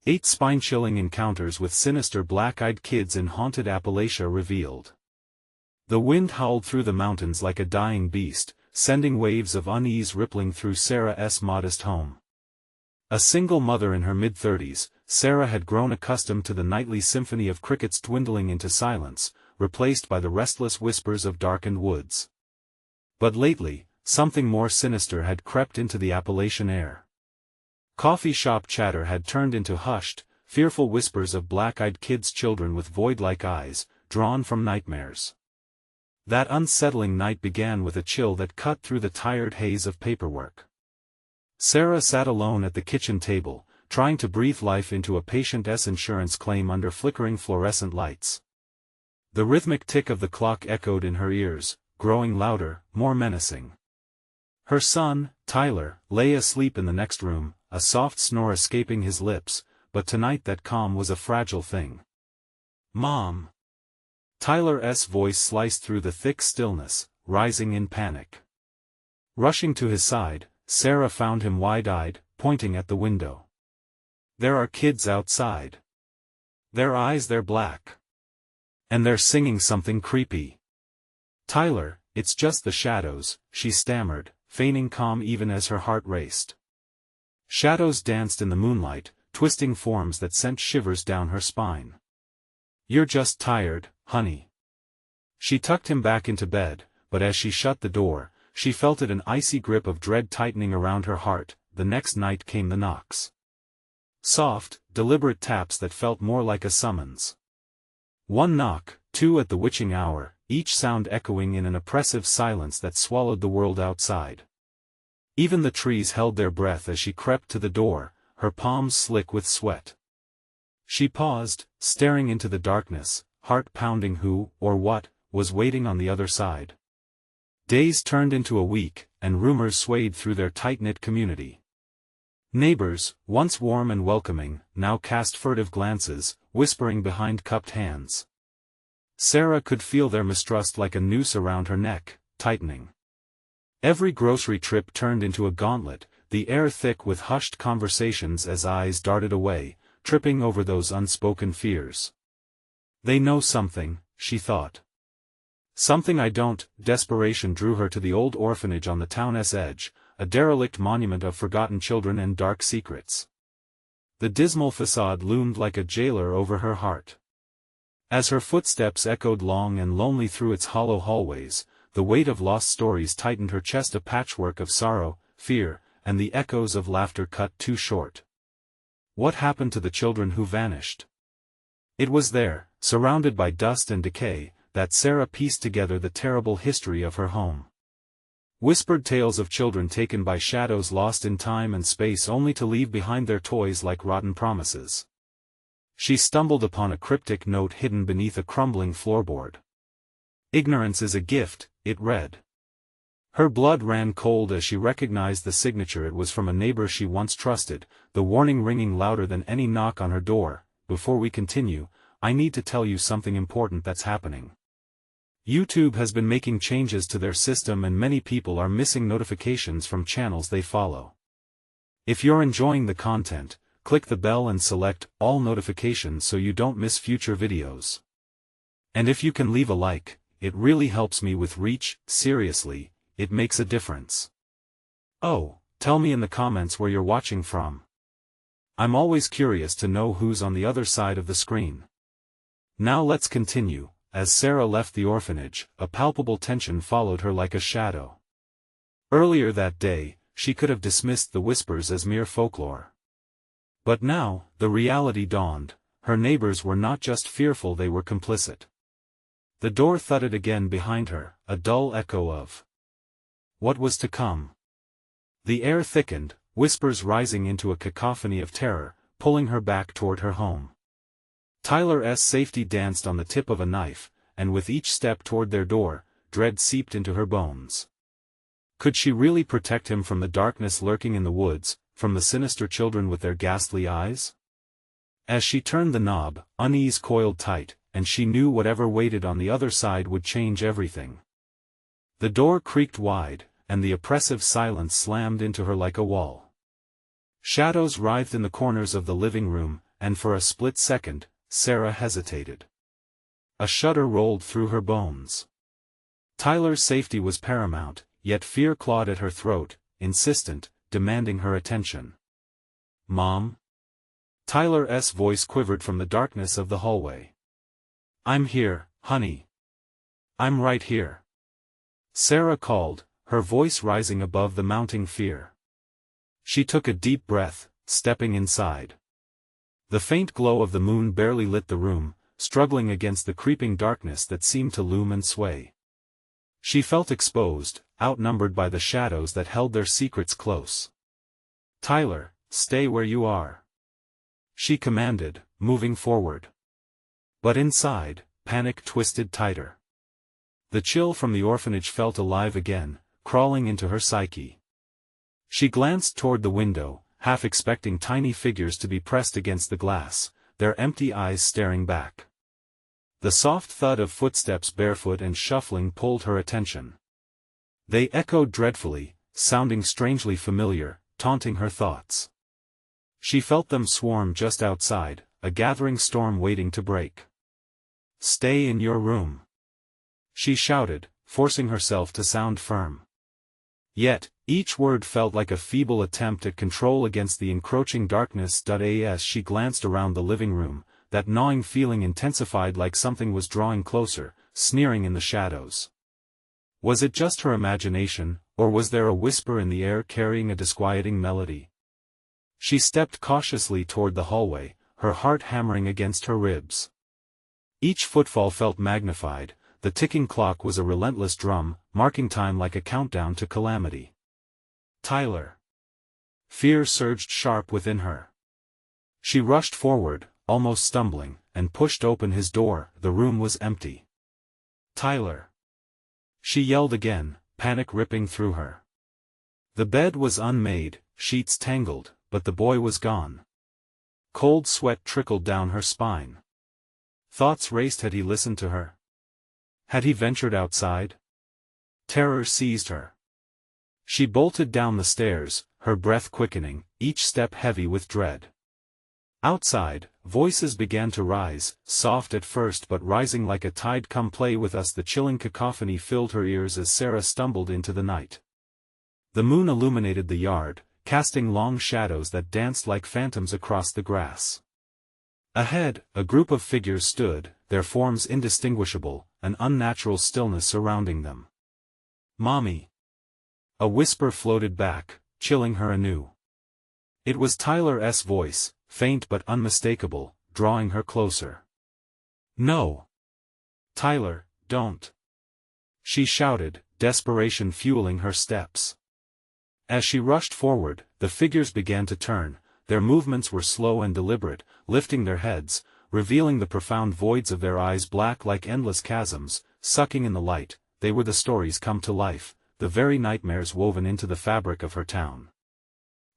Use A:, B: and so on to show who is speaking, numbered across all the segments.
A: 8 spine-chilling encounters with sinister black-eyed kids in haunted Appalachia revealed. The wind howled through the mountains like a dying beast, sending waves of unease rippling through Sarah's modest home. A single mother in her mid-30s, Sarah had grown accustomed to the nightly symphony of crickets dwindling into silence, replaced by the restless whispers of darkened woods. But lately, something more sinister had crept into the Appalachian air. Coffee shop chatter had turned into hushed, fearful whispers of black-eyed kids, children with void-like eyes, drawn from nightmares. That unsettling night began with a chill that cut through the tired haze of paperwork. Sarah sat alone at the kitchen table, trying to breathe life into a patient's insurance claim under flickering fluorescent lights. The rhythmic tick of the clock echoed in her ears, growing louder, more menacing. Her son, Tyler, lay asleep in the next room, a soft snore escaping his lips, but tonight that calm was a fragile thing. "Mom!" Tyler's voice sliced through the thick stillness, rising in panic. Rushing to his side, Sarah found him wide-eyed, pointing at the window. "There are kids outside. Their eyes, they're black. And they're singing something creepy." "Tyler, it's just the shadows," she stammered, feigning calm even as her heart raced. Shadows danced in the moonlight, twisting forms that sent shivers down her spine. "You're just tired, honey." She tucked him back into bed, but as she shut the door, she felt an icy grip of dread tightening around her heart. The next night came the knocks. Soft, deliberate taps that felt more like a summons. One knock, 2 at the witching hour, each sound echoing in an oppressive silence that swallowed the world outside. Even the trees held their breath as she crept to the door, her palms slick with sweat. She paused, staring into the darkness, heart pounding. Who, or what, was waiting on the other side? Days turned into a week, and rumors swayed through their tight-knit community. Neighbors, once warm and welcoming, now cast furtive glances, whispering behind cupped hands. Sarah could feel their mistrust like a noose around her neck, tightening. Every grocery trip turned into a gauntlet, the air thick with hushed conversations as eyes darted away, tripping over those unspoken fears. "They know something," she thought. "Something I don't." Desperation drew her to the old orphanage on the town's edge, a derelict monument of forgotten children and dark secrets. The dismal facade loomed like a jailer over her heart. As her footsteps echoed long and lonely through its hollow hallways, the weight of lost stories tightened her chest, a patchwork of sorrow, fear, and the echoes of laughter cut too short. What happened to the children who vanished? It was there, surrounded by dust and decay, that Sarah pieced together the terrible history of her home. Whispered tales of children taken by shadows, lost in time and space only to leave behind their toys like rotten promises. She stumbled upon a cryptic note hidden beneath a crumbling floorboard. "Ignorance is a gift," it read. Her blood ran cold as she recognized the signature. It was from a neighbor she once trusted, the warning ringing louder than any knock on her door. "Before we continue, I need to tell you something important that's happening. YouTube has been making changes to their system and many people are missing notifications from channels they follow. If you're enjoying the content, click the bell and select all notifications so you don't miss future videos. And if you can leave a like, it really helps me with reach. Seriously, it makes a difference. Oh, tell me in the comments where you're watching from. I'm always curious to know who's on the other side of the screen. Now let's continue. As Sarah left the orphanage, a palpable tension followed her like a shadow. Earlier that day, she could have dismissed the whispers as mere folklore. But now, the reality dawned. Her neighbors were not just fearful, they were complicit. The door thudded again behind her, a dull echo of what was to come. The air thickened, whispers rising into a cacophony of terror, pulling her back toward her home. Tyler's safety danced on the tip of a knife, and with each step toward their door, dread seeped into her bones. Could she really protect him from the darkness lurking in the woods, from the sinister children with their ghastly eyes? As she turned the knob, unease coiled tight, and she knew whatever waited on the other side would change everything. The door creaked wide, and the oppressive silence slammed into her like a wall. Shadows writhed in the corners of the living room, and for a split second, Sarah hesitated. A shudder rolled through her bones. Tyler's safety was paramount, yet fear clawed at her throat, insistent, demanding her attention. "Mom?" Tyler's voice quivered from the darkness of the hallway. "I'm here, honey. I'm right here," Sarah called, her voice rising above the mounting fear. She took a deep breath, stepping inside. The faint glow of the moon barely lit the room, struggling against the creeping darkness that seemed to loom and sway. She felt exposed, outnumbered by the shadows that held their secrets close. "Tyler, stay where you are," she commanded, moving forward. But inside, panic twisted tighter. The chill from the orphanage felt alive again, crawling into her psyche. She glanced toward the window, half expecting tiny figures to be pressed against the glass, their empty eyes staring back. The soft thud of footsteps barefoot and shuffling pulled her attention. They echoed dreadfully, sounding strangely familiar, taunting her thoughts. She felt them swarm just outside, a gathering storm waiting to break. "Stay in your room," she shouted, forcing herself to sound firm. Yet, each word felt like a feeble attempt at control against the encroaching darkness. As she glanced around the living room, that gnawing feeling intensified, like something was drawing closer, sneering in the shadows. Was it just her imagination, or was there a whisper in the air carrying a disquieting melody? She stepped cautiously toward the hallway, her heart hammering against her ribs. Each footfall felt magnified. The ticking clock was a relentless drum, marking time like a countdown to calamity. "Tyler!" Fear surged sharp within her. She rushed forward, almost stumbling, and pushed open his door. The room was empty. "Tyler!" she yelled again, panic ripping through her. The bed was unmade, sheets tangled, but the boy was gone. Cold sweat trickled down her spine. Thoughts raced. Had he listened to her? Had he ventured outside? Terror seized her. She bolted down the stairs, her breath quickening, each step heavy with dread. Outside, voices began to rise, soft at first but rising like a tide. "Come play with us." The chilling cacophony filled her ears as Sarah stumbled into the night. The moon illuminated the yard, casting long shadows that danced like phantoms across the grass. Ahead, a group of figures stood, their forms indistinguishable, an unnatural stillness surrounding them. "Mommy!" A whisper floated back, chilling her anew. It was Tyler's voice, faint but unmistakable, drawing her closer. "No! Tyler, don't!" she shouted, desperation fueling her steps. As she rushed forward, the figures began to turn. Their movements were slow and deliberate, lifting their heads, revealing the profound voids of their eyes, black like endless chasms, sucking in the light. They were the stories come to life, the very nightmares woven into the fabric of her town.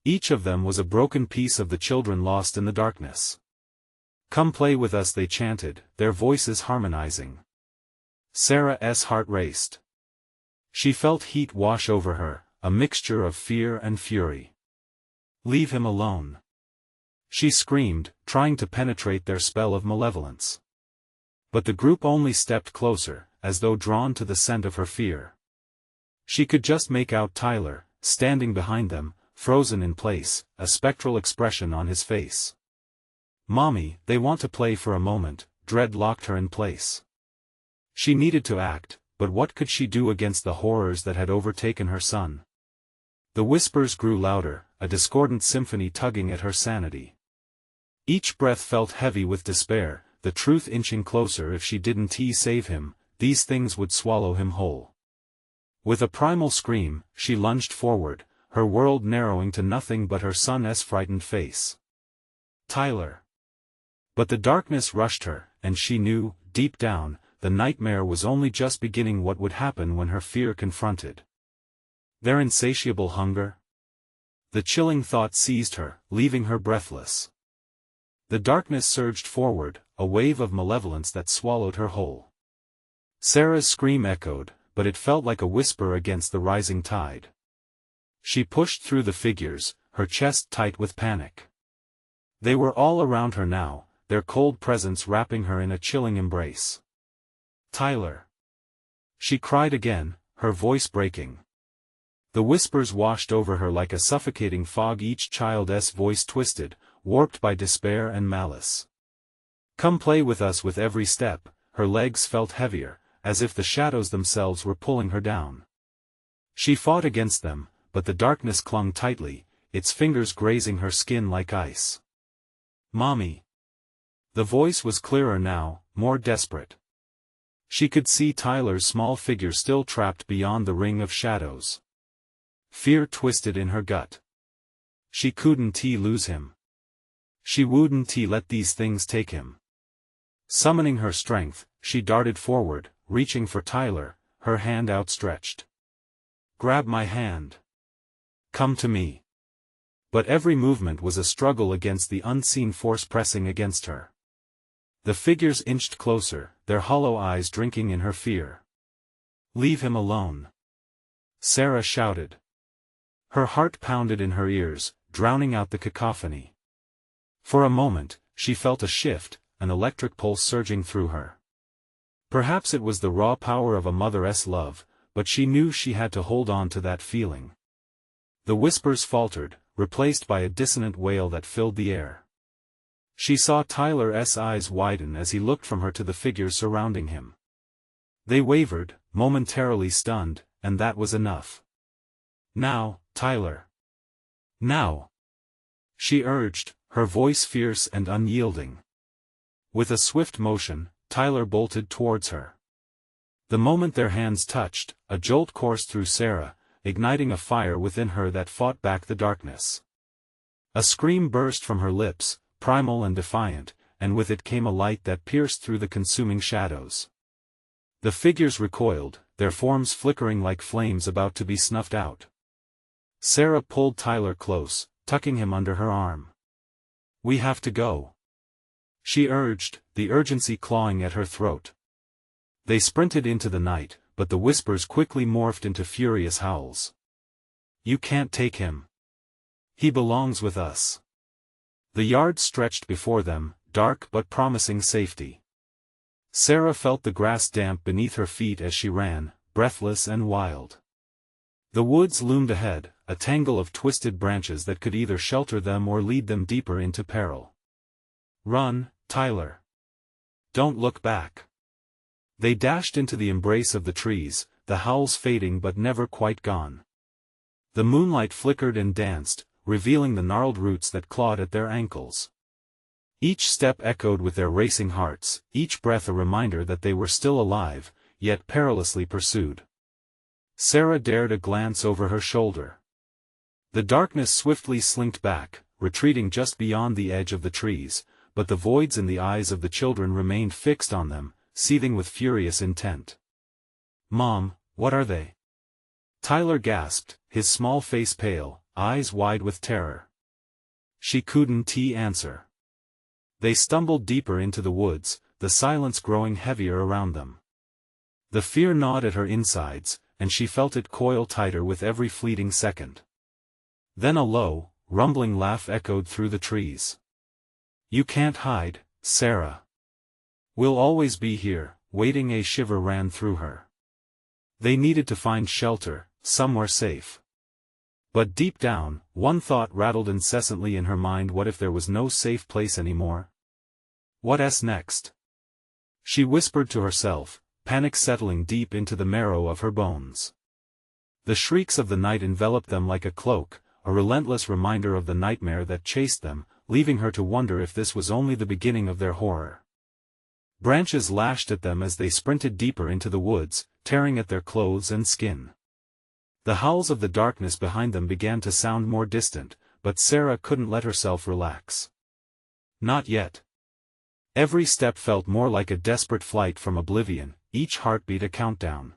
A: Each of them was a broken piece of the children lost in the darkness. "Come play with us," they chanted, their voices harmonizing. Sarah's heart raced. She felt heat wash over her, a mixture of fear and fury. "Leave him alone!" she screamed, trying to penetrate their spell of malevolence. But the group only stepped closer, as though drawn to the scent of her fear. She could just make out Tyler, standing behind them, frozen in place, a spectral expression on his face. "Mommy, they want to play for a moment." Dread locked her in place. She needed to act, but what could she do against the horrors that had overtaken her son? The whispers grew louder, a discordant symphony tugging at her sanity. Each breath felt heavy with despair, the truth inching closer. If she didn't save him, these things would swallow him whole. With a primal scream, she lunged forward, her world narrowing to nothing but her son's frightened face. "Tyler!" But the darkness rushed her, and she knew, deep down, the nightmare was only just beginning. What would happen when her fear confronted their insatiable hunger? The chilling thought seized her, leaving her breathless. The darkness surged forward, a wave of malevolence that swallowed her whole. Sarah's scream echoed, but it felt like a whisper against the rising tide. She pushed through the figures, her chest tight with panic. They were all around her now, their cold presence wrapping her in a chilling embrace. "Tyler!" she cried again, her voice breaking. The whispers washed over her like a suffocating fog, each child's voice twisted, warped by despair and malice. "Come play with us." With every step, her legs felt heavier, as if the shadows themselves were pulling her down. She fought against them, but the darkness clung tightly, its fingers grazing her skin like ice. "Mommy!" The voice was clearer now, more desperate. She could see Tyler's small figure still trapped beyond the ring of shadows. Fear twisted in her gut. She couldn't lose him. She wouldn't let these things take him. Summoning her strength, she darted forward, reaching for Tyler, her hand outstretched. "Grab my hand. Come to me." But every movement was a struggle against the unseen force pressing against her. The figures inched closer, their hollow eyes drinking in her fear. "Leave him alone," Sarah shouted. Her heart pounded in her ears, drowning out the cacophony. For a moment, she felt a shift, an electric pulse surging through her. Perhaps it was the raw power of a mother's love, but she knew she had to hold on to that feeling. The whispers faltered, replaced by a dissonant wail that filled the air. She saw Tyler's eyes widen as he looked from her to the figures surrounding him. They wavered, momentarily stunned, and that was enough. "Now, Tyler. Now!" she urged, her voice fierce and unyielding. With a swift motion, Tyler bolted towards her. The moment their hands touched, a jolt coursed through Sarah, igniting a fire within her that fought back the darkness. A scream burst from her lips, primal and defiant, and with it came a light that pierced through the consuming shadows. The figures recoiled, their forms flickering like flames about to be snuffed out. Sarah pulled Tyler close, tucking him under her arm. "We have to go," she urged, the urgency clawing at her throat. They sprinted into the night, but the whispers quickly morphed into furious howls. "You can't take him. He belongs with us." The yard stretched before them, dark but promising safety. Sarah felt the grass damp beneath her feet as she ran, breathless and wild. The woods loomed ahead, a tangle of twisted branches that could either shelter them or lead them deeper into peril. "Run, Tyler. Don't look back." They dashed into the embrace of the trees, the howls fading but never quite gone. The moonlight flickered and danced, revealing the gnarled roots that clawed at their ankles. Each step echoed with their racing hearts, each breath a reminder that they were still alive, yet perilously pursued. Sarah dared a glance over her shoulder. The darkness swiftly slinked back, retreating just beyond the edge of the trees, but the voids in the eyes of the children remained fixed on them, seething with furious intent. "Mom, what are they?" Tyler gasped, his small face pale, eyes wide with terror. She couldn't answer. They stumbled deeper into the woods, the silence growing heavier around them. The fear gnawed at her insides, and she felt it coil tighter with every fleeting second. Then a low, rumbling laugh echoed through the trees. "You can't hide, Sarah. We'll always be here, waiting." A shiver ran through her. They needed to find shelter, somewhere safe. But deep down, one thought rattled incessantly in her mind: what if there was no safe place anymore? What's next? She whispered to herself, panic settling deep into the marrow of her bones. The shrieks of the night enveloped them like a cloak, a relentless reminder of the nightmare that chased them, leaving her to wonder if this was only the beginning of their horror. Branches lashed at them as they sprinted deeper into the woods, tearing at their clothes and skin. The howls of the darkness behind them began to sound more distant, but Sarah couldn't let herself relax. Not yet. Every step felt more like a desperate flight from oblivion, each heartbeat a countdown.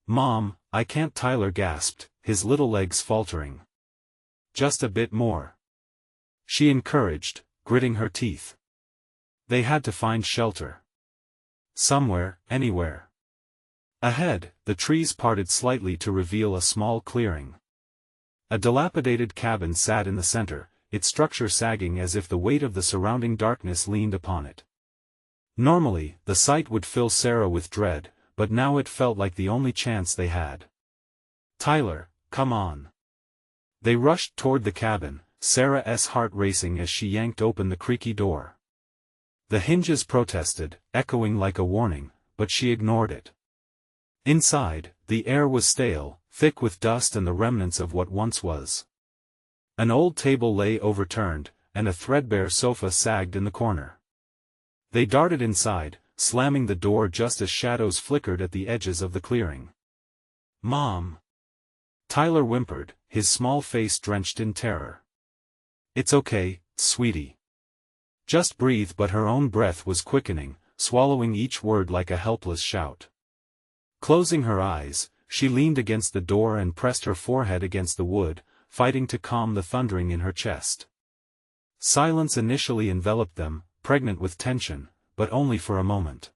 A: "Mom, I can't," Tyler gasped, his little legs faltering. "Just a bit more," she encouraged, gritting her teeth. They had to find shelter. Somewhere, anywhere. Ahead, the trees parted slightly to reveal a small clearing. A dilapidated cabin sat in the center, its structure sagging as if the weight of the surrounding darkness leaned upon it. Normally, the sight would fill Sarah with dread, but now it felt like the only chance they had. "Tyler, come on." They rushed toward the cabin, Sarah's heart racing as she yanked open the creaky door. The hinges protested, echoing like a warning, but she ignored it. Inside, the air was stale, thick with dust and the remnants of what once was. An old table lay overturned, and a threadbare sofa sagged in the corner. They darted inside, slamming the door just as shadows flickered at the edges of the clearing. "Mom!" Tyler whimpered, his small face drenched in terror. "It's okay, sweetie. Just breathe." But her own breath was quickening, swallowing each word like a helpless shout. Closing her eyes, she leaned against the door and pressed her forehead against the wood, fighting to calm the thundering in her chest. Silence initially enveloped them, pregnant with tension, but only for a moment.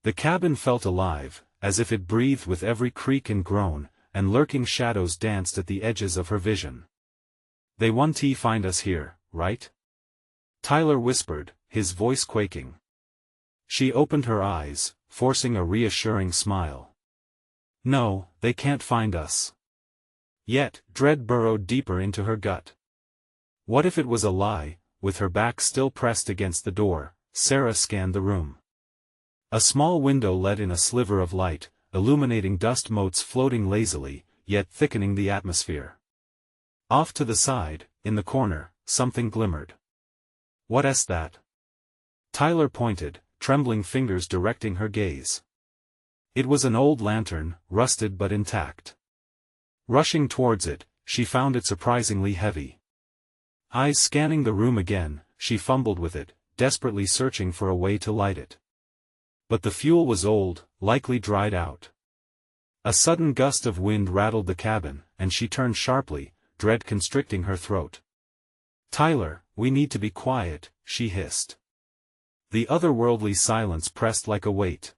A: The cabin felt alive, as if it breathed with every creak and groan, and lurking shadows danced at the edges of her vision. "They won't find us here, right?" Tyler whispered, his voice quaking. She opened her eyes, forcing a reassuring smile. "No, they can't find us." Yet, dread burrowed deeper into her gut. What if it was a lie? With her back still pressed against the door, Sarah scanned the room. A small window let in a sliver of light, illuminating dust motes floating lazily, yet thickening the atmosphere. Off to the side, in the corner, something glimmered. "What's that?" Tyler pointed, trembling fingers directing her gaze. It was an old lantern, rusted but intact. Rushing towards it, she found it surprisingly heavy. Eyes scanning the room again, she fumbled with it, desperately searching for a way to light it. But the fuel was old, likely dried out. A sudden gust of wind rattled the cabin, and she turned sharply, dread constricting her throat. "Tyler, we need to be quiet," she hissed. The otherworldly silence pressed like a weight.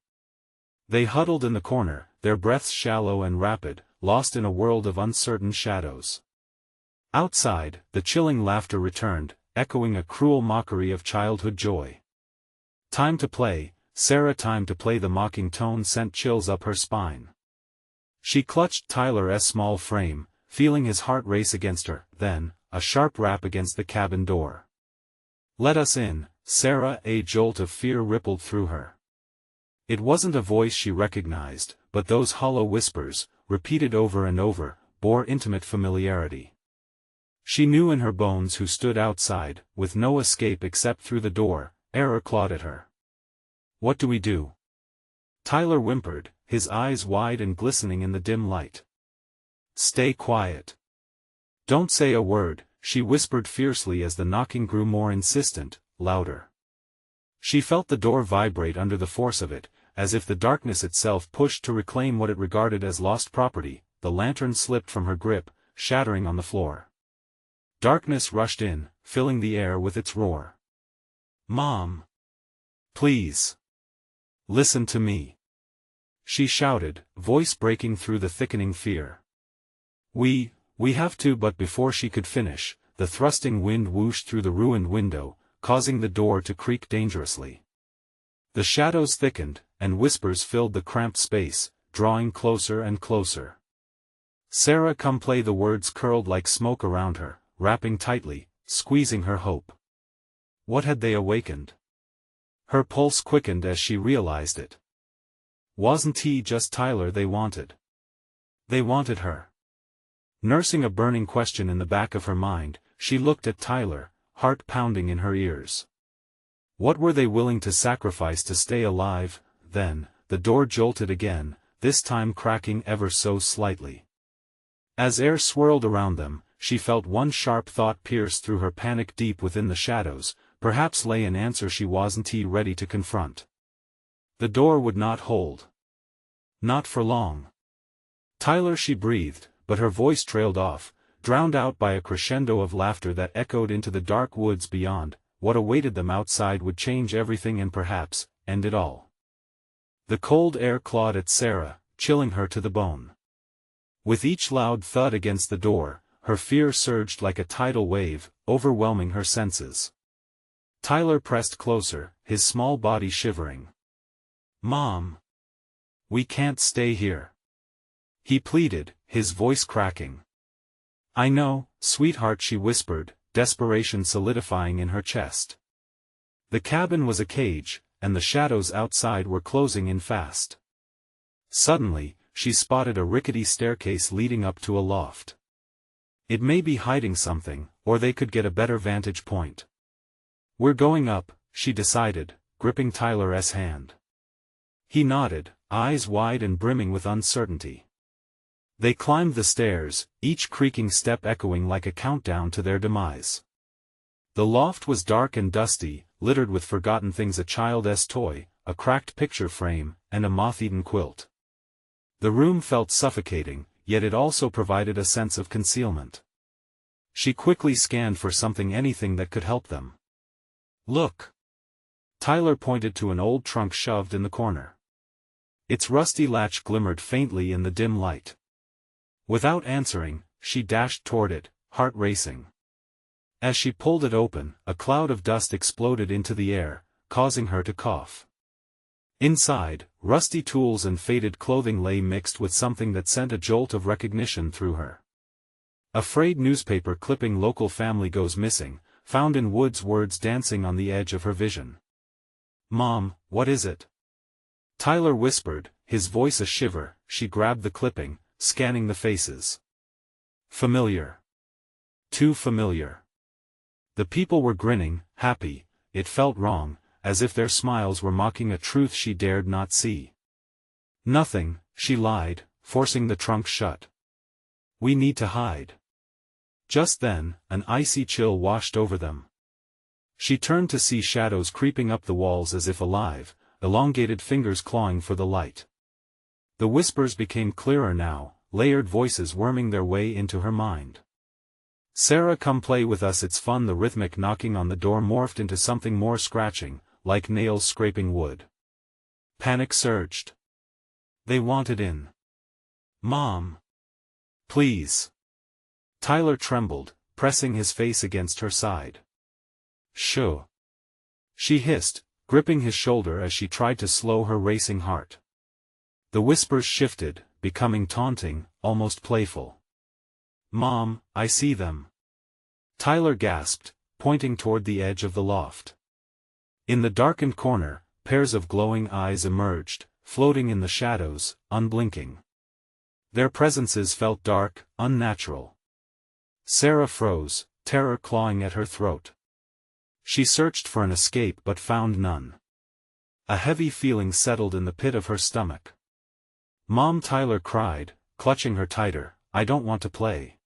A: They huddled in the corner, their breaths shallow and rapid, lost in a world of uncertain shadows. Outside, the chilling laughter returned, echoing a cruel mockery of childhood joy. "Time to play, Sarah, time to play." The mocking tone sent chills up her spine. She clutched Tyler's small frame, feeling his heart race against her, then, a sharp rap against the cabin door. "Let us in, Sarah." A jolt of fear rippled through her. It wasn't a voice she recognized, but those hollow whispers, repeated over and over, bore intimate familiarity. She knew in her bones who stood outside, with no escape except through the door. Error clawed at her. "What do we do?" Tyler whimpered, his eyes wide and glistening in the dim light. "Stay quiet. Don't say a word," she whispered fiercely as the knocking grew more insistent, louder. She felt the door vibrate under the force of it, as if the darkness itself pushed to reclaim what it regarded as lost property. The lantern slipped from her grip, shattering on the floor. Darkness rushed in, filling the air with its roar. "Mom! Please! Listen to me!" she shouted, voice breaking through the thickening fear. We have to." But before she could finish, the thrusting wind whooshed through the ruined window, causing the door to creak dangerously. The shadows thickened, and whispers filled the cramped space, drawing closer and closer. "Sarah, come play." The words curled like smoke around her, wrapping tightly, squeezing her hope. What had they awakened? Her pulse quickened as she realized it. Wasn't he just Tyler they wanted? They wanted her. Nursing a burning question in the back of her mind, she looked at Tyler, heart pounding in her ears. What were they willing to sacrifice to stay alive? Then, the door jolted again, this time cracking ever so slightly. As air swirled around them, she felt one sharp thought pierce through her panic. Deep within the shadows, perhaps lay an answer she wasn't ready to confront. The door would not hold. Not for long. "Tyler," she breathed, but her voice trailed off, drowned out by a crescendo of laughter that echoed into the dark woods beyond. What awaited them outside would change everything and perhaps end it all. The cold air clawed at Sarah, chilling her to the bone. With each loud thud against the door, her fear surged like a tidal wave, overwhelming her senses. Tyler pressed closer, his small body shivering. "Mom! We can't stay here," he pleaded, his voice cracking. "I know, sweetheart," she whispered, desperation solidifying in her chest. The cabin was a cage, and the shadows outside were closing in fast. Suddenly, she spotted a rickety staircase leading up to a loft. It may be hiding something, or they could get a better vantage point. "We're going up," she decided, gripping Tyler's hand. He nodded, eyes wide and brimming with uncertainty. They climbed the stairs, each creaking step echoing like a countdown to their demise. The loft was dark and dusty, littered with forgotten things: a child's toy, a cracked picture frame, and a moth-eaten quilt. The room felt suffocating, yet it also provided a sense of concealment. She quickly scanned for anything that could help them. "Look!" Tyler pointed to an old trunk shoved in the corner. Its rusty latch glimmered faintly in the dim light. Without answering, she dashed toward it, heart racing. As she pulled it open, a cloud of dust exploded into the air, causing her to cough. Inside, rusty tools and faded clothing lay mixed with something that sent a jolt of recognition through her. A frayed newspaper clipping: "Local family goes missing, found in woods," words dancing on the edge of her vision. "Mom, what is it?" Tyler whispered, his voice a shiver. She grabbed the clipping, scanning the faces. Familiar. Too familiar. The people were grinning, happy. It felt wrong, as if their smiles were mocking a truth she dared not see. "Nothing," she lied, forcing the trunk shut. "We need to hide." Just then, an icy chill washed over them. She turned to see shadows creeping up the walls as if alive, elongated fingers clawing for the light. The whispers became clearer now, layered voices worming their way into her mind. "Sarah, come play with us, it's fun." The rhythmic knocking on the door morphed into something more, scratching, like nails scraping wood. Panic surged. They wanted in. "Mom! Please!" Tyler trembled, pressing his face against her side. "Shoo!" she hissed, gripping his shoulder as she tried to slow her racing heart. The whispers shifted, becoming taunting, almost playful. "Mom, I see them." Tyler gasped, pointing toward the edge of the loft. In the darkened corner, pairs of glowing eyes emerged, floating in the shadows, unblinking. Their presences felt dark, unnatural. Sarah froze, terror clawing at her throat. She searched for an escape but found none. A heavy feeling settled in the pit of her stomach. "Mom!" Tyler cried, clutching her tighter, "I don't want to play."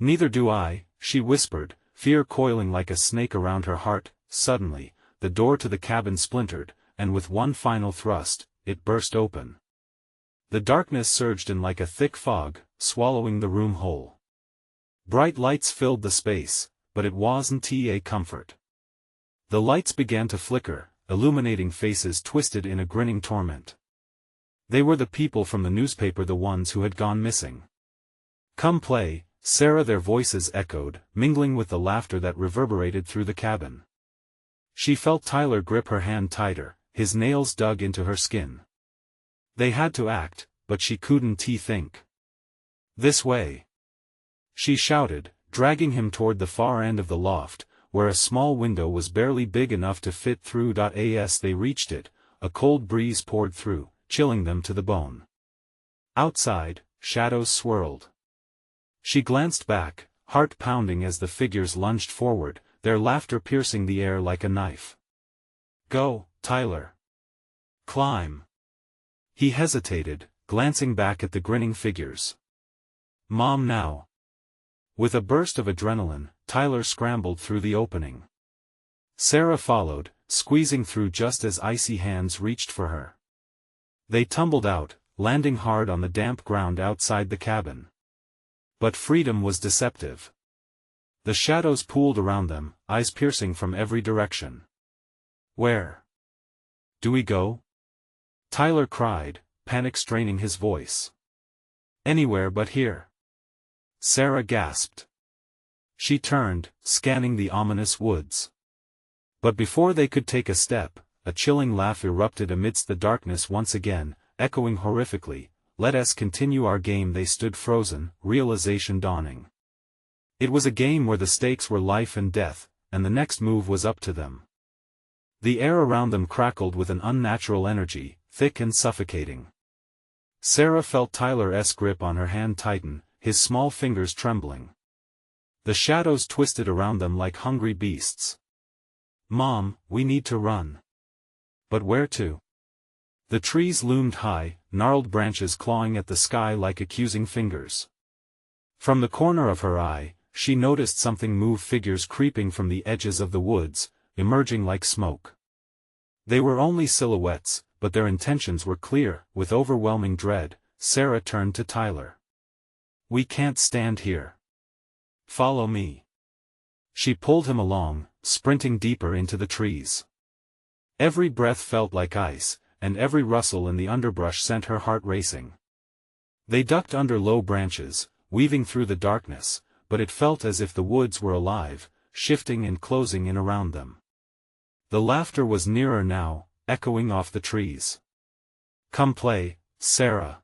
A: "Neither do I," she whispered, fear coiling like a snake around her heart. Suddenly, the door to the cabin splintered, and with one final thrust, it burst open. The darkness surged in like a thick fog, swallowing the room whole. Bright lights filled the space, but it wasn't a comfort. The lights began to flicker, illuminating faces twisted in a grinning torment. They were the people from the newspaper, the ones who had gone missing. "Come play, Sarah," their voices echoed, mingling with the laughter that reverberated through the cabin. She felt Tyler grip her hand tighter, his nails dug into her skin. They had to act, but she couldn't think. "This way!" she shouted, dragging him toward the far end of the loft, where a small window was barely big enough to fit through. As they reached it, a cold breeze poured through, chilling them to the bone. Outside, shadows swirled. She glanced back, heart pounding as the figures lunged forward, their laughter piercing the air like a knife. "Go, Tyler. Climb." He hesitated, glancing back at the grinning figures. "Mom, now." With a burst of adrenaline, Tyler scrambled through the opening. Sarah followed, squeezing through just as icy hands reached for her. They tumbled out, landing hard on the damp ground outside the cabin. But freedom was deceptive. The shadows pooled around them, eyes piercing from every direction. "Where do we go?" Tyler cried, panic straining his voice. "Anywhere but here." Sarah gasped. She turned, scanning the ominous woods. But before they could take a step, a chilling laugh erupted amidst the darkness once again, echoing horrifically, "Let us continue our game." They stood frozen, realization dawning. It was a game where the stakes were life and death, and the next move was up to them. The air around them crackled with an unnatural energy, thick and suffocating. Sarah felt Tyler's grip on her hand tighten, his small fingers trembling. The shadows twisted around them like hungry beasts. "Mom, we need to run." But where to? The trees loomed high, gnarled branches clawing at the sky like accusing fingers. From the corner of her eye, she noticed something move, figures creeping from the edges of the woods, emerging like smoke. They were only silhouettes, but their intentions were clear. With overwhelming dread, Sarah turned to Tyler. "We can't stand here. Follow me." She pulled him along, sprinting deeper into the trees. Every breath felt like ice, and every rustle in the underbrush sent her heart racing. They ducked under low branches, weaving through the darkness, but it felt as if the woods were alive, shifting and closing in around them. The laughter was nearer now, echoing off the trees. "Come play, Sarah."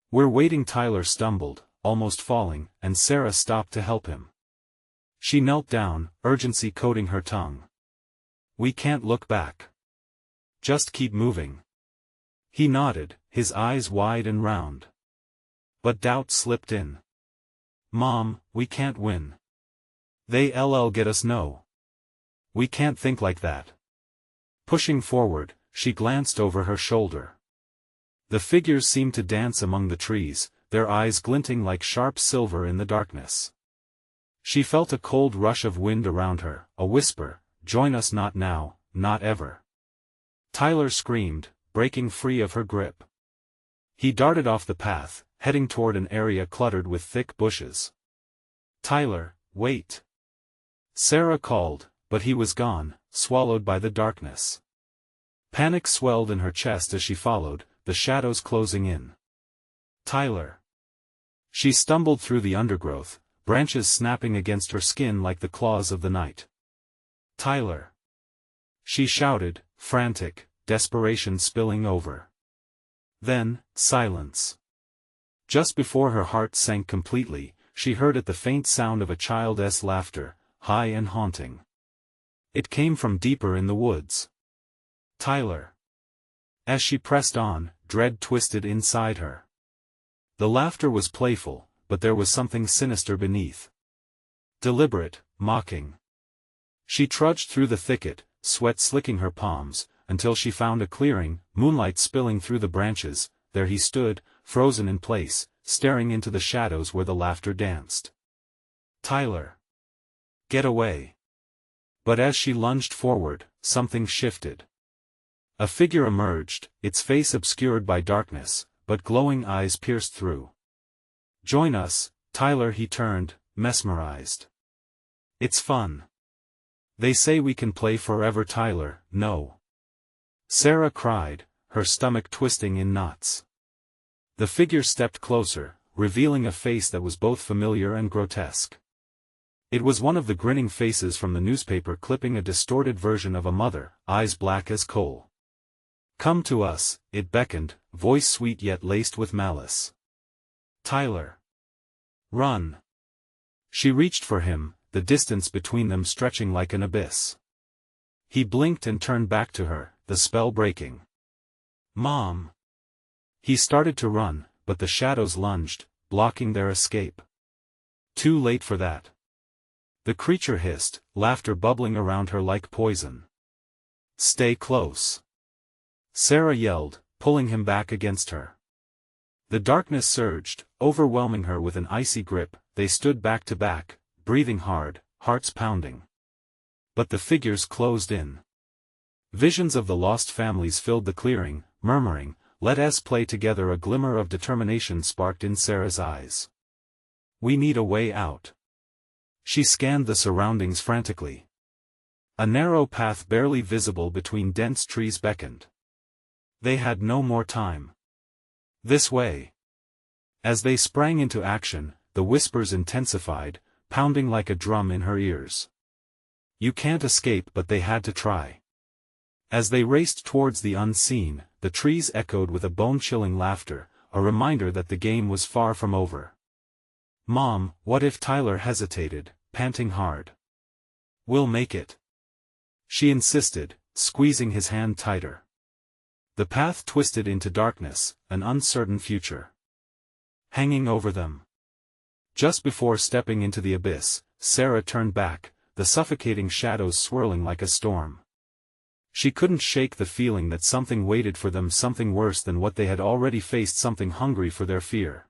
A: "We're waiting." Tyler stumbled, almost falling, and Sarah stopped to help him. She knelt down, urgency coating her tongue. "We can't look back. Just keep moving." He nodded, his eyes wide and round. But doubt slipped in. "Mom, we can't win. They'll get us. No. We can't think like that." Pushing forward, she glanced over her shoulder. The figures seemed to dance among the trees, their eyes glinting like sharp silver in the darkness. She felt a cold rush of wind around her, a whisper, "Join us, not now, not ever." Tyler screamed, breaking free of her grip. He darted off the path, heading toward an area cluttered with thick bushes. "Tyler, wait!" Sarah called, but he was gone, swallowed by the darkness. Panic swelled in her chest as she followed, the shadows closing in. "Tyler!" She stumbled through the undergrowth, branches snapping against her skin like the claws of the night. "Tyler!" She shouted, frantic, desperation spilling over. Then, silence. Just before her heart sank completely, she heard the faint sound of a child's laughter, high and haunting. It came from deeper in the woods. "Tyler!" As she pressed on, dread twisted inside her. The laughter was playful, but there was something sinister beneath. Deliberate, mocking. She trudged through the thicket, sweat slicking her palms, until she found a clearing, moonlight spilling through the branches. There he stood, frozen in place, staring into the shadows where the laughter danced. "Tyler! Get away!" But as she lunged forward, something shifted. A figure emerged, its face obscured by darkness, but glowing eyes pierced through. "Join us, Tyler." He turned, mesmerized. "It's fun. They say we can play forever." "Tyler, no!" Sarah cried, her stomach twisting in knots. The figure stepped closer, revealing a face that was both familiar and grotesque. It was one of the grinning faces from the newspaper clipping, a distorted version of a mother, eyes black as coal. "Come to us," it beckoned, voice sweet yet laced with malice. "Tyler! Run!" She reached for him, the distance between them stretching like an abyss. He blinked and turned back to her, the spell breaking. "Mom!" He started to run, but the shadows lunged, blocking their escape. Too late for that. The creature hissed, laughter bubbling around her like poison. "Stay close!" Sarah yelled, pulling him back against her. The darkness surged, overwhelming her with an icy grip. They stood back to back, breathing hard, hearts pounding. But the figures closed in. Visions of the lost families filled the clearing, murmuring, "Let us play together." A glimmer of determination sparked in Sarah's eyes. "We need a way out." She scanned the surroundings frantically. A narrow path barely visible between dense trees beckoned. They had no more time. "This way." As they sprang into action, the whispers intensified, pounding like a drum in her ears. You can't escape, but they had to try. As they raced towards the unseen, the trees echoed with a bone-chilling laughter, a reminder that the game was far from over. "Mom, what if?" Tyler hesitated, panting hard. "We'll make it," she insisted, squeezing his hand tighter. The path twisted into darkness, an uncertain future hanging over them. Just before stepping into the abyss, Sarah turned back, the suffocating shadows swirling like a storm. She couldn't shake the feeling that something waited for them, something worse than what they had already faced, something hungry for their fear.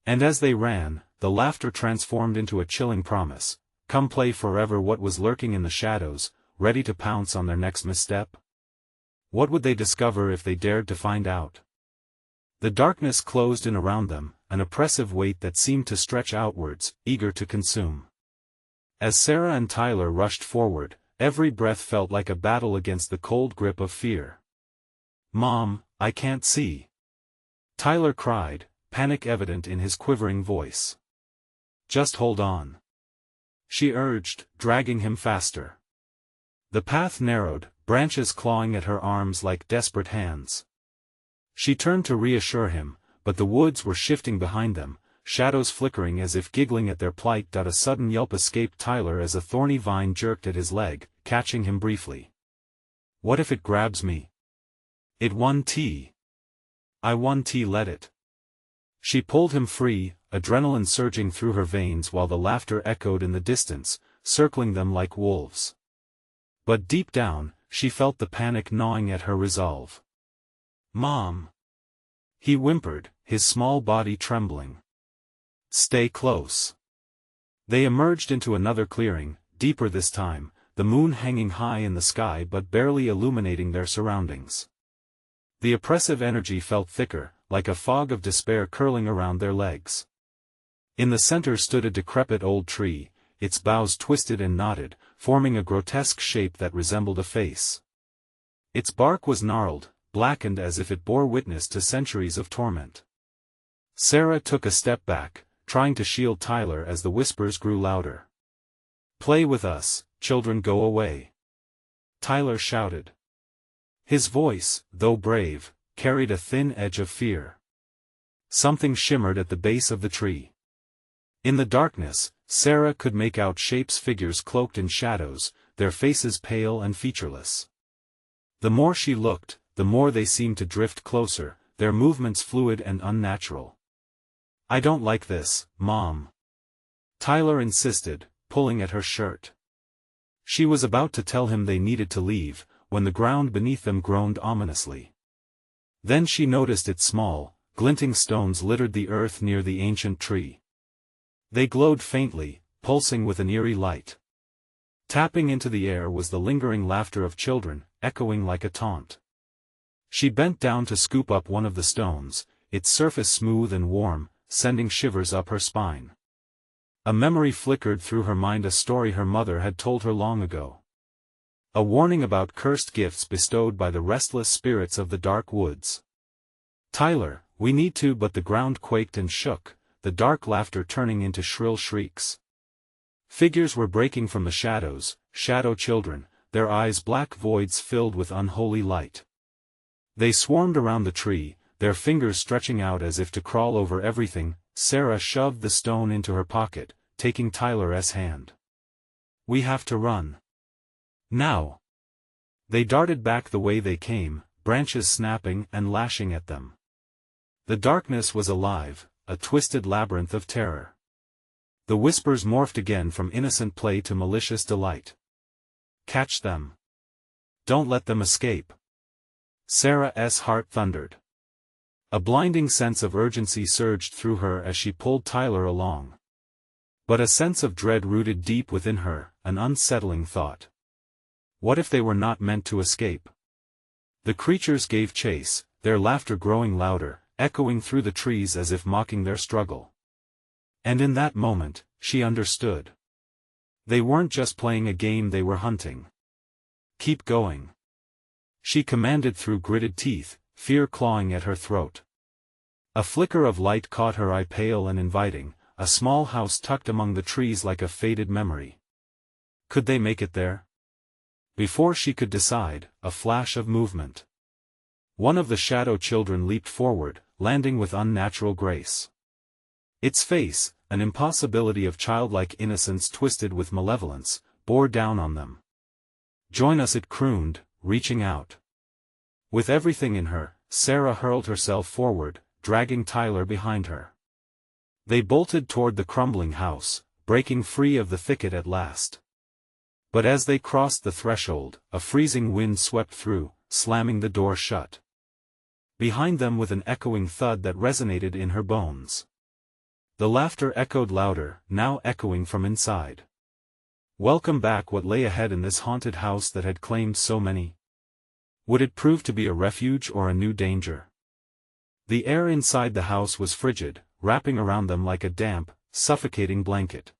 A: And as they ran, the laughter transformed into a chilling promise. Come play forever. What was lurking in the shadows, ready to pounce on their next misstep? What would they discover if they dared to find out? The darkness closed in around them, an oppressive weight that seemed to stretch outwards, eager to consume. As Sarah and Tyler rushed forward, every breath felt like a battle against the cold grip of fear. "Mom, I can't see," Tyler cried, panic evident in his quivering voice. "Just hold on," she urged, dragging him faster. The path narrowed, branches clawing at her arms like desperate hands. She turned to reassure him, but the woods were shifting behind them, shadows flickering as if giggling at their plight. A sudden yelp escaped Tyler as a thorny vine jerked at his leg, catching him briefly. "What if it grabs me? It won T. I won T. Let it." She pulled him free, adrenaline surging through her veins while the laughter echoed in the distance, circling them like wolves. But deep down, she felt the panic gnawing at her resolve. "Mom," he whimpered, his small body trembling. "Stay close." They emerged into another clearing, deeper this time, the moon hanging high in the sky but barely illuminating their surroundings. The oppressive energy felt thicker, like a fog of despair curling around their legs. In the center stood a decrepit old tree, its boughs twisted and knotted, forming a grotesque shape that resembled a face. Its bark was gnarled, blackened as if it bore witness to centuries of torment. Sarah took a step back, trying to shield Tyler as the whispers grew louder. "Play with us, children, go away," Tyler shouted. His voice, though brave, carried a thin edge of fear. Something shimmered at the base of the tree. In the darkness, Sarah could make out shapes, figures cloaked in shadows, their faces pale and featureless. The more she looked, the more they seemed to drift closer, their movements fluid and unnatural. "I don't like this, Mom," Tyler insisted, pulling at her shirt. She was about to tell him they needed to leave, when the ground beneath them groaned ominously. Then she noticed its small, glinting stones littered the earth near the ancient tree. They glowed faintly, pulsing with an eerie light. Tapping into the air was the lingering laughter of children, echoing like a taunt. She bent down to scoop up one of the stones, its surface smooth and warm, sending shivers up her spine. A memory flickered through her mind, a story her mother had told her long ago. A warning about cursed gifts bestowed by the restless spirits of the dark woods. "Tyler, we need to," but the ground quaked and shook, the dark laughter turning into shrill shrieks. Figures were breaking from the shadows, shadow children, their eyes black voids filled with unholy light. They swarmed around the tree, their fingers stretching out as if to crawl over everything. Sarah shoved the stone into her pocket, taking Tyler's hand. "We have to run. Now." They darted back the way they came, branches snapping and lashing at them. The darkness was alive, a twisted labyrinth of terror. The whispers morphed again from innocent play to malicious delight. "Catch them. Don't let them escape." Sarah's heart thundered. A blinding sense of urgency surged through her as she pulled Tyler along. But a sense of dread rooted deep within her, an unsettling thought. What if they were not meant to escape? The creatures gave chase, their laughter growing louder, echoing through the trees as if mocking their struggle. And in that moment, she understood. They weren't just playing a game, they were hunting. "Keep going," she commanded through gritted teeth, fear clawing at her throat. A flicker of light caught her eye, pale and inviting, a small house tucked among the trees like a faded memory. Could they make it there? Before she could decide, a flash of movement. One of the shadow children leaped forward, landing with unnatural grace. Its face, an impossibility of childlike innocence twisted with malevolence, bore down on them. "Join us," it crooned, reaching out. With everything in her, Sarah hurled herself forward, dragging Tyler behind her. They bolted toward the crumbling house, breaking free of the thicket at last. But as they crossed the threshold, a freezing wind swept through, slamming the door shut behind them with an echoing thud that resonated in her bones. The laughter echoed louder, now echoing from inside. Welcome back. What lay ahead in this haunted house that had claimed so many? Would it prove to be a refuge or a new danger? The air inside the house was frigid, wrapping around them like a damp, suffocating blanket.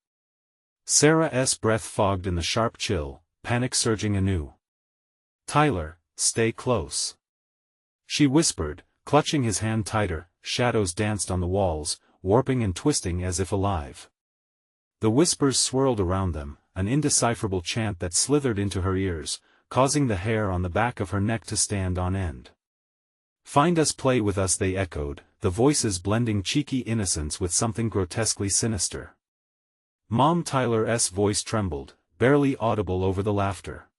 A: Sarah's breath fogged in the sharp chill, panic surging anew. "Tyler, stay close," she whispered, clutching his hand tighter. Shadows danced on the walls, warping and twisting as if alive. The whispers swirled around them, an indecipherable chant that slithered into her ears, causing the hair on the back of her neck to stand on end. "Find us, play with us," they echoed, the voices blending cheeky innocence with something grotesquely sinister. Mom, Tyler's voice trembled, barely audible over the laughter.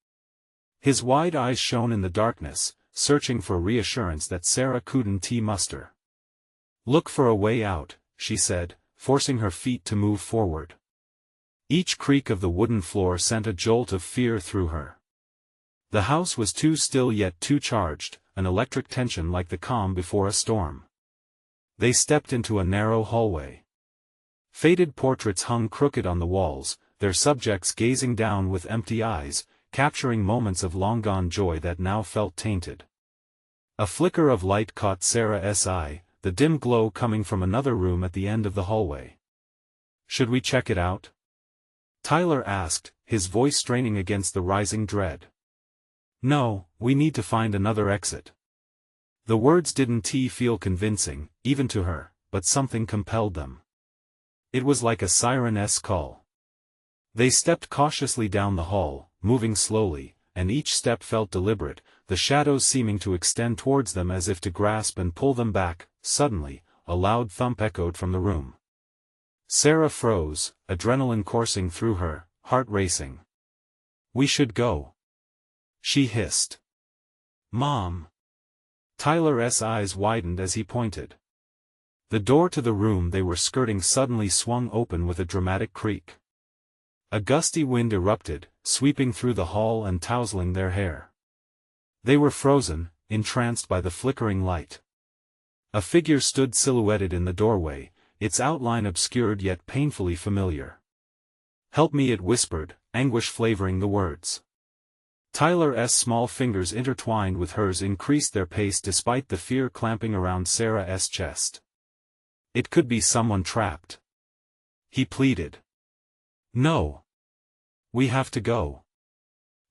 A: His wide eyes shone in the darkness, searching for reassurance that Sarah couldn't muster. "Look for a way out," she said, forcing her feet to move forward. Each creak of the wooden floor sent a jolt of fear through her. The house was too still yet too charged, an electric tension like the calm before a storm. They stepped into a narrow hallway. Faded portraits hung crooked on the walls, their subjects gazing down with empty eyes, capturing moments of long-gone joy that now felt tainted. A flicker of light caught Sarah's eye, the dim glow coming from another room at the end of the hallway. "Should we check it out?" Tyler asked, his voice straining against the rising dread. "No, we need to find another exit." The words didn't feel convincing, even to her, but something compelled them. It was like a siren's call. They stepped cautiously down the hall, moving slowly, and each step felt deliberate, the shadows seeming to extend towards them as if to grasp and pull them back. Suddenly, a loud thump echoed from the room. Sarah froze, adrenaline coursing through her, heart racing. "We should go," she hissed. "Mom." Tyler's eyes widened as he pointed. The door to the room they were skirting suddenly swung open with a dramatic creak. A gusty wind erupted, sweeping through the hall and tousling their hair. They were frozen, entranced by the flickering light. A figure stood silhouetted in the doorway, its outline obscured yet painfully familiar. "Help me," it whispered, anguish flavoring the words. Tyler's small fingers intertwined with hers increased their pace despite the fear clamping around Sarah's chest. It could be someone trapped. He pleaded. "No. We have to go."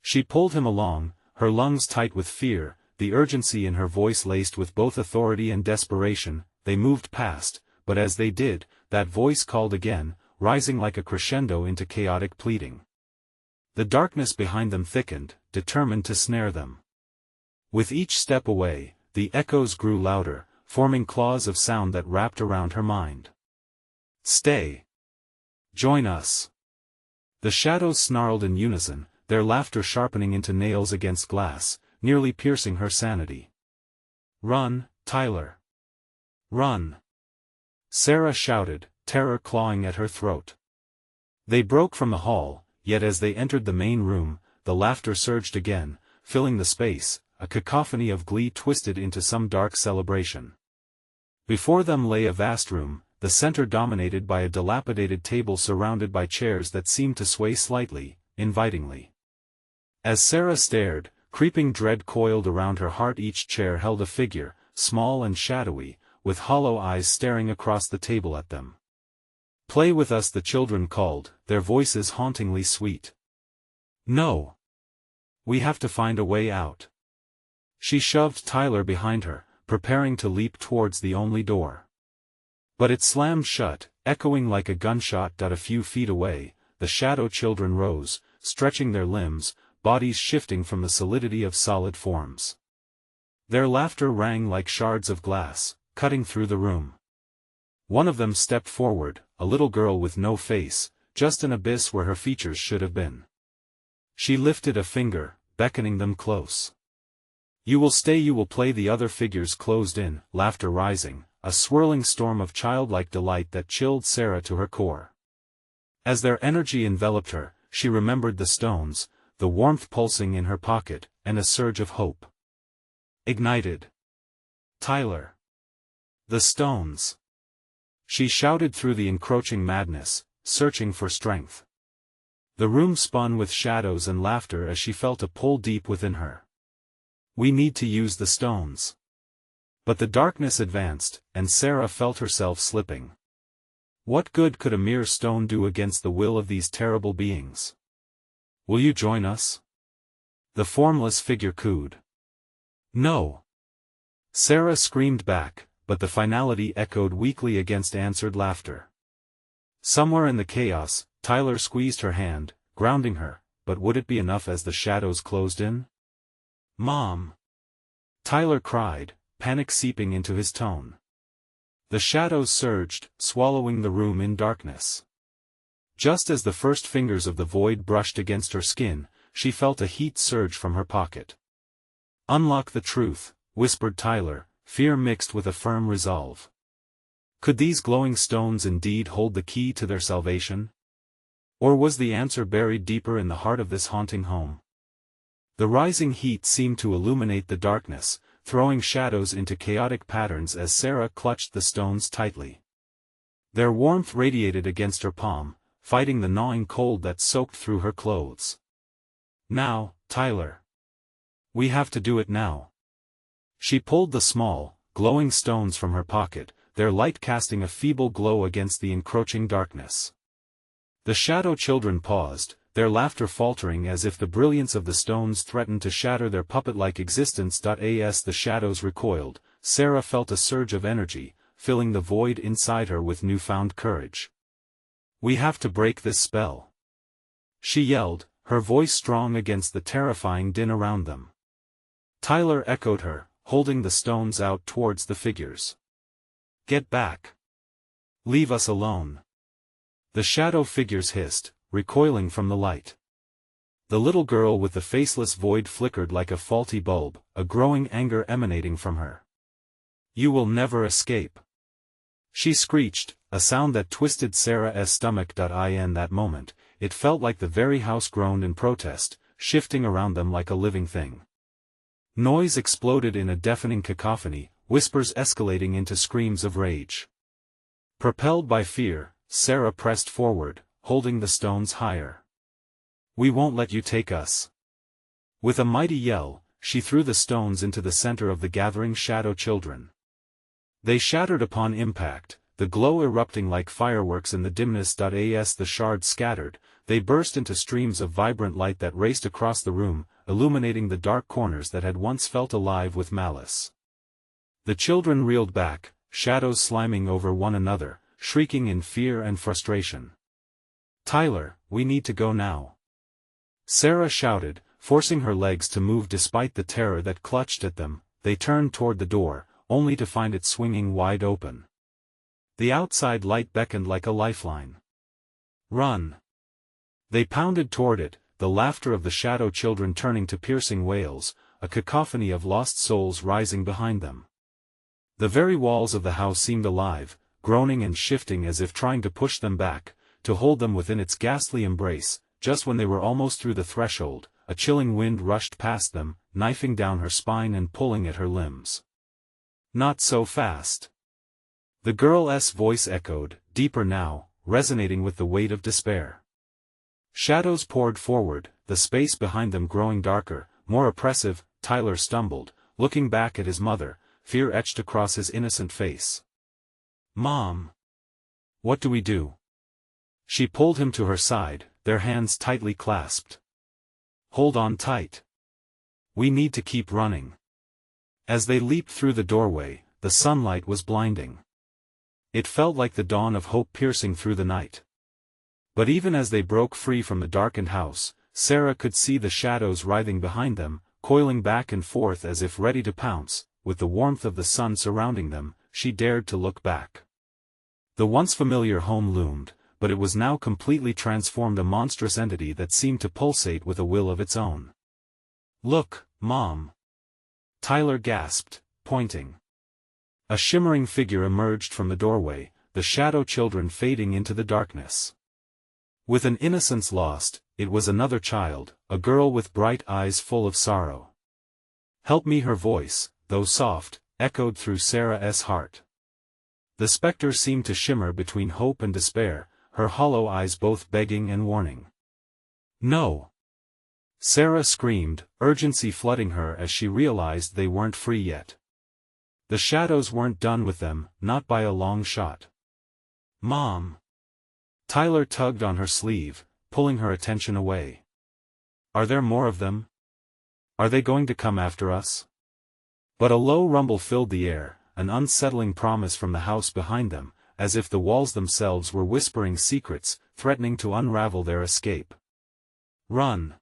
A: She pulled him along, her lungs tight with fear, the urgency in her voice laced with both authority and desperation. They moved past, but as they did, that voice called again, rising like a crescendo into chaotic pleading. The darkness behind them thickened, determined to snare them. With each step away, the echoes grew louder, forming claws of sound that wrapped around her mind. "Stay. Join us." The shadows snarled in unison, their laughter sharpening into nails against glass, nearly piercing her sanity. "Run, Tyler. Run!" Sarah shouted, terror clawing at her throat. They broke from the hall, yet as they entered the main room, the laughter surged again, filling the space, a cacophony of glee twisted into some dark celebration. Before them lay a vast room, the center dominated by a dilapidated table surrounded by chairs that seemed to sway slightly, invitingly. As Sarah stared, creeping dread coiled around her heart. Each chair held a figure, small and shadowy, with hollow eyes staring across the table at them. "Play with us," the children called, their voices hauntingly sweet. "No. We have to find a way out." She shoved Tyler behind her, preparing to leap towards the only door. But it slammed shut, echoing like a gunshot. A few feet away, the shadow children rose, stretching their limbs, bodies shifting from the solidity of solid forms. Their laughter rang like shards of glass, cutting through the room. One of them stepped forward, a little girl with no face, just an abyss where her features should have been. She lifted a finger, beckoning them close. "You will stay, you will play." The other figures closed in, laughter rising, a swirling storm of childlike delight that chilled Sarah to her core. As their energy enveloped her, she remembered the stones, the warmth pulsing in her pocket, and a surge of hope. Ignited. "Tyler! The stones!" She shouted through the encroaching madness, searching for strength. The room spun with shadows and laughter as she felt a pull deep within her. "We need to use the stones." But the darkness advanced, and Sarah felt herself slipping. What good could a mere stone do against the will of these terrible beings? "Will you join us?" the formless figure cooed. "No." Sarah screamed back, but the finality echoed weakly against answered laughter. Somewhere in the chaos, Tyler squeezed her hand, grounding her, but would it be enough as the shadows closed in? "Mom!" Tyler cried, panic seeping into his tone. The shadows surged, swallowing the room in darkness. Just as the first fingers of the void brushed against her skin, she felt a heat surge from her pocket. "Unlock the truth," whispered Tyler, fear mixed with a firm resolve. Could these glowing stones indeed hold the key to their salvation? Or was the answer buried deeper in the heart of this haunting home? The rising heat seemed to illuminate the darkness, throwing shadows into chaotic patterns as Sarah clutched the stones tightly. Their warmth radiated against her palm, fighting the gnawing cold that soaked through her clothes. "Now, Tyler. We have to do it now." She pulled the small, glowing stones from her pocket, their light casting a feeble glow against the encroaching darkness. The shadow children paused, their laughter faltering as if the brilliance of the stones threatened to shatter their puppet-like existence. As the shadows recoiled, Sarah felt a surge of energy, filling the void inside her with newfound courage. "We have to break this spell," she yelled, her voice strong against the terrifying din around them. Tyler echoed her, holding the stones out towards the figures. "Get back. Leave us alone." The shadow figures hissed, recoiling from the light. The little girl with the faceless void flickered like a faulty bulb, a growing anger emanating from her. "You will never escape," she screeched, a sound that twisted Sarah's stomach. In that moment, it felt like the very house groaned in protest, shifting around them like a living thing. Noise exploded in a deafening cacophony, whispers escalating into screams of rage. Propelled by fear, Sarah pressed forward, holding the stones higher. "We won't let you take us." With a mighty yell, she threw the stones into the center of the gathering shadow children. They shattered upon impact, the glow erupting like fireworks in the dimness. As the shards scattered, they burst into streams of vibrant light that raced across the room, illuminating the dark corners that had once felt alive with malice. The children reeled back, shadows sliming over one another, shrieking in fear and frustration. "Tyler, we need to go now," Sarah shouted, forcing her legs to move despite the terror that clutched at them. They turned toward the door, only to find it swinging wide open. The outside light beckoned like a lifeline. "Run!" They pounded toward it, the laughter of the shadow children turning to piercing wails, a cacophony of lost souls rising behind them. The very walls of the house seemed alive, groaning and shifting as if trying to push them back, to hold them within its ghastly embrace. Just when they were almost through the threshold, a chilling wind rushed past them, knifing down her spine and pulling at her limbs. "Not so fast." The girl's voice echoed, deeper now, resonating with the weight of despair. Shadows poured forward, the space behind them growing darker, more oppressive. Tyler stumbled, looking back at his mother, fear etched across his innocent face. "Mom! What do we do?" She pulled him to her side, their hands tightly clasped. "Hold on tight. We need to keep running." As they leaped through the doorway, the sunlight was blinding. It felt like the dawn of hope piercing through the night. But even as they broke free from the darkened house, Sarah could see the shadows writhing behind them, coiling back and forth as if ready to pounce. With the warmth of the sun surrounding them, she dared to look back. The once familiar home loomed, but it was now completely transformed, a monstrous entity that seemed to pulsate with a will of its own. "Look, Mom!" Tyler gasped, pointing. A shimmering figure emerged from the doorway, the shadow children fading into the darkness. With an innocence lost, it was another child, a girl with bright eyes full of sorrow. "Help me," her voice, though soft, echoed through Sarah's heart. The spectre seemed to shimmer between hope and despair, her hollow eyes both begging and warning. "No!" Sarah screamed, urgency flooding her as she realized they weren't free yet. The shadows weren't done with them, not by a long shot. "Mom!" Tyler tugged on her sleeve, pulling her attention away. "Are there more of them? Are they going to come after us?" But a low rumble filled the air, an unsettling promise from the house behind them, as if the walls themselves were whispering secrets, threatening to unravel their escape. "Run!"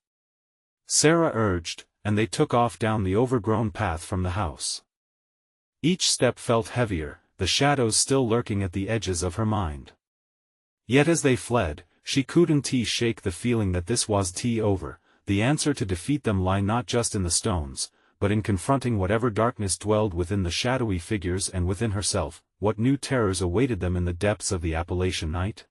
A: Sarah urged, and they took off down the overgrown path from the house. Each step felt heavier, the shadows still lurking at the edges of her mind. Yet as they fled, she couldn't shake the feeling that this was over. The answer to defeat them lay not just in the stones, but in confronting whatever darkness dwelled within the shadowy figures and within herself. What new terrors awaited them in the depths of the Appalachian night?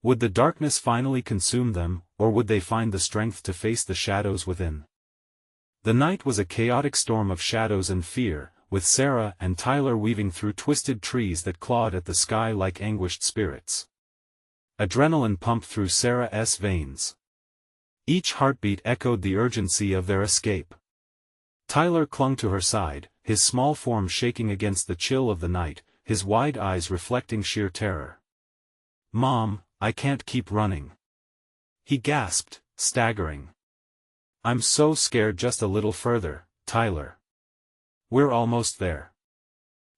A: Would the darkness finally consume them, or would they find the strength to face the shadows within? The night was a chaotic storm of shadows and fear, with Sarah and Tyler weaving through twisted trees that clawed at the sky like anguished spirits. Adrenaline pumped through Sarah's veins. Each heartbeat echoed the urgency of their escape. Tyler clung to her side, his small form shaking against the chill of the night, his wide eyes reflecting sheer terror. "Mom, I can't keep running," he gasped, staggering. "I'm so scared." "Just a little further, Tyler. We're almost there,"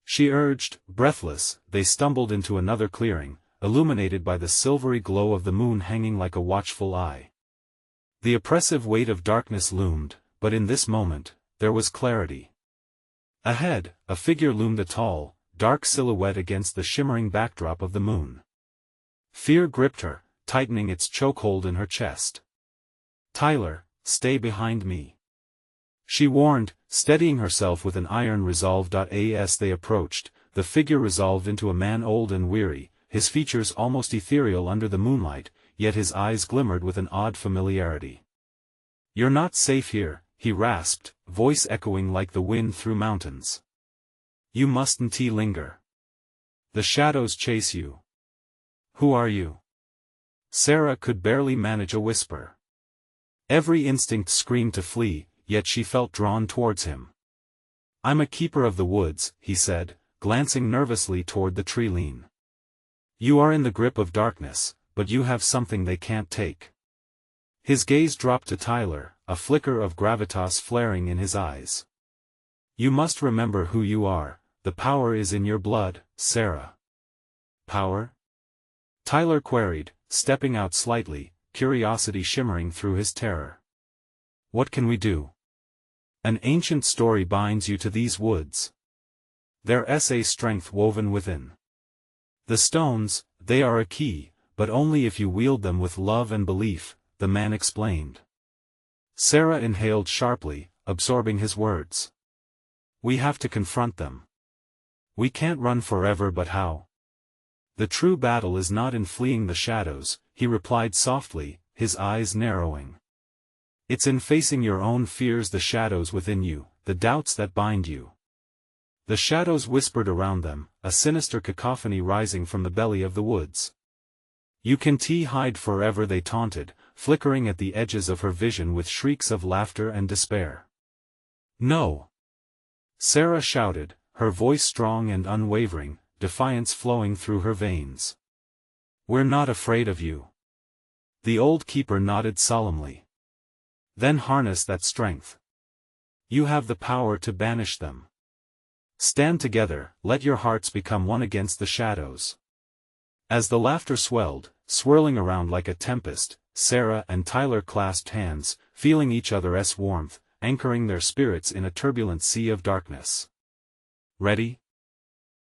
A: she urged, breathless. They stumbled into another clearing, illuminated by the silvery glow of the moon hanging like a watchful eye. The oppressive weight of darkness loomed, but in this moment, there was clarity. Ahead, a figure loomed, a tall, dark silhouette against the shimmering backdrop of the moon. Fear gripped her, tightening its chokehold in her chest. "Tyler, stay behind me," she warned, steadying herself with an iron resolve. As they approached, the figure resolved into a man old and weary, his features almost ethereal under the moonlight, yet his eyes glimmered with an odd familiarity. "You're not safe here," he rasped, voice echoing like the wind through mountains. "You mustn't linger. The shadows chase you." "Who are you?" Sarah could barely manage a whisper. Every instinct screamed to flee, yet she felt drawn towards him. "I'm a keeper of the woods," he said, glancing nervously toward the tree line. "You are in the grip of darkness, but you have something they can't take." His gaze dropped to Tyler, a flicker of gravitas flaring in his eyes. "You must remember who you are. The power is in your blood, Sarah." "Power?" Tyler queried, stepping out slightly, curiosity shimmering through his terror. "What can we do?" "An ancient story binds you to these woods. There's a strength woven within. The stones, they are a key, but only if you wield them with love and belief," the man explained. Sarah inhaled sharply, absorbing his words. "We have to confront them. We can't run forever, but how?" "The true battle is not in fleeing the shadows," he replied softly, his eyes narrowing. "It's in facing your own fears, the shadows within you, the doubts that bind you." The shadows whispered around them, a sinister cacophony rising from the belly of the woods. "You can't hide forever," they taunted, flickering at the edges of her vision with shrieks of laughter and despair. "No!" Sarah shouted, her voice strong and unwavering, defiance flowing through her veins. "We're not afraid of you." The old keeper nodded solemnly. "Then harness that strength. You have the power to banish them." Stand together, let your hearts become one against the shadows. As the laughter swelled, swirling around like a tempest, Sarah and Tyler clasped hands, feeling each other's warmth, anchoring their spirits in a turbulent sea of darkness. "Ready?"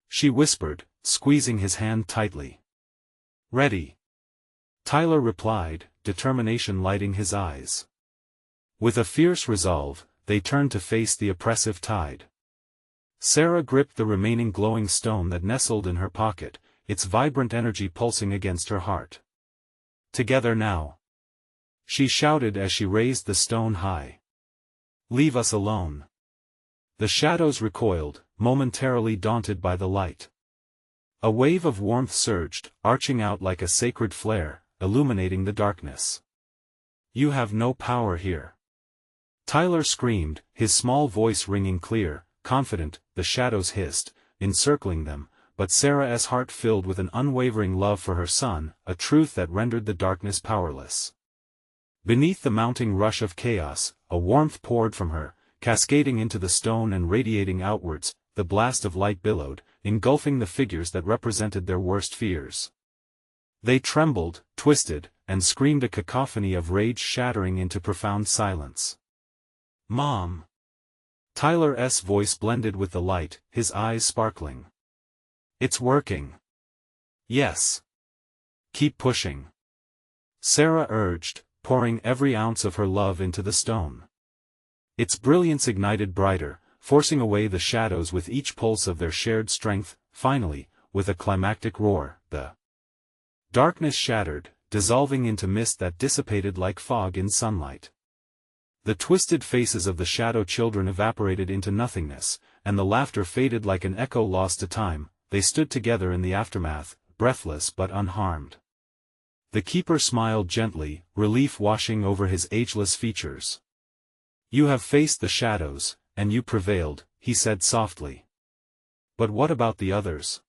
A: she whispered, squeezing his hand tightly. "Ready," Tyler replied, determination lighting his eyes. With a fierce resolve, they turned to face the oppressive tide. Sarah gripped the remaining glowing stone that nestled in her pocket, its vibrant energy pulsing against her heart. "Together now," she shouted as she raised the stone high. "Leave us alone." The shadows recoiled, momentarily daunted by the light. A wave of warmth surged, arching out like a sacred flare, illuminating the darkness. "You have no power here," Tyler screamed, his small voice ringing clear, confident. The shadows hissed, encircling them, but Sarah's heart filled with an unwavering love for her son, a truth that rendered the darkness powerless. Beneath the mounting rush of chaos, a warmth poured from her, cascading into the stone and radiating outwards. The blast of light billowed, engulfing the figures that represented their worst fears. They trembled, twisted, and screamed, a cacophony of rage shattering into profound silence. "Mom!" Tyler's voice blended with the light, his eyes sparkling. "It's working." "Yes. Keep pushing," Sarah urged, pouring every ounce of her love into the stone. Its brilliance ignited brighter, forcing away the shadows with each pulse of their shared strength. Finally, with a climactic roar, the darkness shattered, dissolving into mist that dissipated like fog in sunlight. The twisted faces of the shadow children evaporated into nothingness, and the laughter faded like an echo lost to time. They stood together in the aftermath, breathless but unharmed. The keeper smiled gently, relief washing over his ageless features. "You have faced the shadows, and you prevailed," he said softly. "But what about the others?"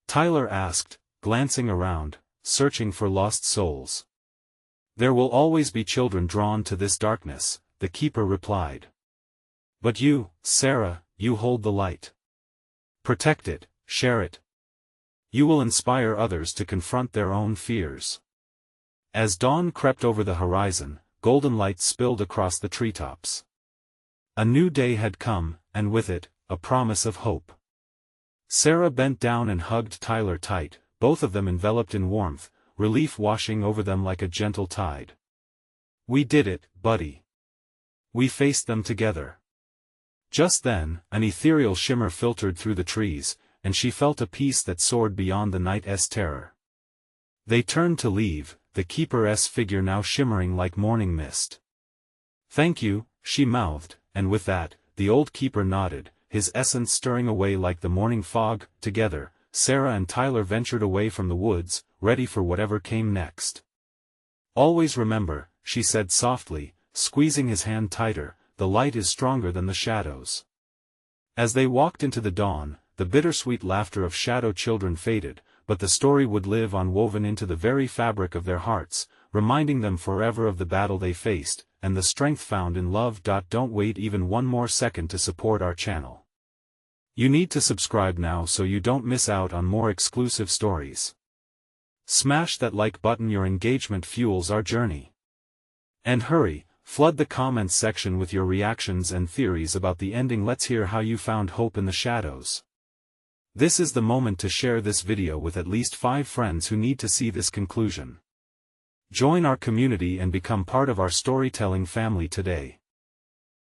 A: Tyler asked, glancing around, searching for lost souls. "There will always be children drawn to this darkness," the keeper replied. "But you, Sarah, you hold the light. Protect it, share it. You will inspire others to confront their own fears." As dawn crept over the horizon, golden light spilled across the treetops. A new day had come, and with it, a promise of hope. Sarah bent down and hugged Tyler tight, both of them enveloped in warmth, relief washing over them like a gentle tide. "We did it, buddy. We faced them together." Just then, an ethereal shimmer filtered through the trees, and she felt a peace that soared beyond the night's terror. They turned to leave, the keeper's figure now shimmering like morning mist. "Thank you," she mouthed, and with that, the old keeper nodded, his essence stirring away like the morning fog. Together, Sarah and Tyler ventured away from the woods, ready for whatever came next. "Always remember," she said softly, squeezing his hand tighter, "the light is stronger than the shadows." As they walked into the dawn, the bittersweet laughter of shadow children faded, but the story would live on, woven into the very fabric of their hearts, reminding them forever of the battle they faced, and the strength found in love. Don't wait even one more second to support our channel. You need to subscribe now so you don't miss out on more exclusive stories. Smash that like button, your engagement fuels our journey. And hurry, flood the comments section with your reactions and theories about the ending. Let's hear how you found hope in the shadows. This is the moment to share this video with at least 5 friends who need to see this conclusion. Join our community and become part of our storytelling family today.